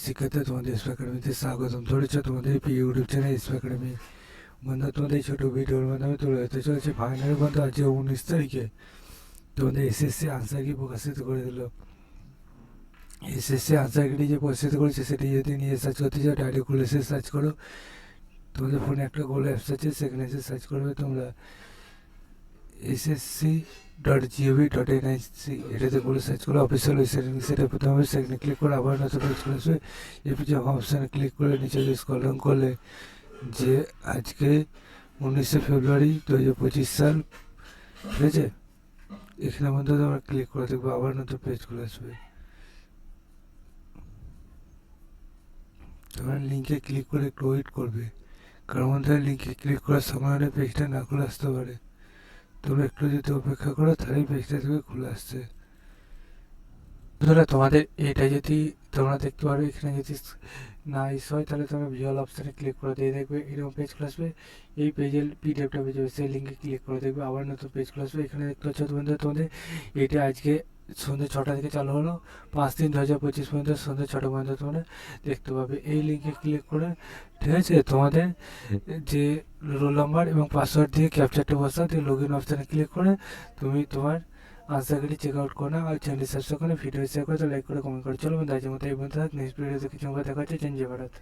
শিক্ষার্থী, তোমাদের এসপি একাডেমিতে স্বাগতম। ধরেছ তোমাদের ইউটিউব চ্যানেল এসপি একাডেমি। বন্ধুরা, তোমাদের এই ছোটো ভিডিওর মাধ্যমে তুলে ধরতে চলেছে ফাইনাল বন্ধু আজ 19 তারিখে তোমাদের এসএসসি আনসার কি প্রকাশিত করে দিল। এসএসসি আনসার কি যে প্রকাশিত করেছে সেটি যদি নিয়ে সার্চ করতে চাও ডাইরেক্ট খুলে এসে সার্চ করো। তোমাদের ফোনে একটা গুগল অ্যাপস আছে, সেখানে এসে সার্চ করবে তোমরা ssc.gov.nic, এটাতে করে সার্চ করে অফিসিয়াল ওয়েবসাইট, সেটা প্রথমে সেখানে ক্লিক করে আবার নতুন পেজ চলে আসবে। এরপর যে অপশানে ক্লিক করে নিচে স্ক্রল ডাউন করলে যে আজকে 19শে ফেব্রুয়ারি 2025 সাল, ঠিক আছে, এখানে মধ্যে তোমরা ক্লিক করে দেখবো আবার নতুন পেজ খুলে আসবে। তোমরা লিঙ্কে ক্লিক করে একটু ওয়েট করবে, কারণ মধ্যে লিঙ্কে ক্লিক করার সময় অনেক পেজটা না খুলে আসতে পারে। তোমরা একটু যদি অপেক্ষা করো তাহলেই পেজটা থেকে খুলে আসছে। বন্ধুরা, তোমাদের এটা যদি তোমরা দেখতে পারো, এখানে যদি না ইস্যু হয় তাহলে তোমরা ভিজুয়াল অপশানে ক্লিক করে দিয়ে দেখবে এরকম পেজ খুলে আসবে। এই পেজের পিডিএফটা পেয়ে যাবে, সেই লিঙ্কে ক্লিক করে দেখবে আবার নতুন পেজ খুলে আসবে। এখানে দেখতে পাচ্ছ বন্ধুরা, তোমাদের এটা আজকে সন্ধ্যে 6টা থেকে চালু হলো, 5/3/2025 পর্যন্ত সন্ধ্যে 6টা পর্যন্ত তোমরা দেখতে পাবে। এই লিঙ্কে ক্লিক করে, ঠিক আছে, তোমাদের যে রোল নাম্বার এবং পাসওয়ার্ড দিয়ে ক্যাপচারটা বসাও, দিয়ে লগ ইন অপশানে ক্লিক করে তুমি তোমার আনসারগুলি চেক আউট করো না। আর চ্যানেল সাবস্ক্রাইব করে ভিডিও শেয়ার করে লাইক করে কমেন্ট করে চলো। বন্ধু আজকের মতো এই বন্ধু, নেক্সট ভিডিওতে কিছু দেখা হচ্ছে। জয় ভারত।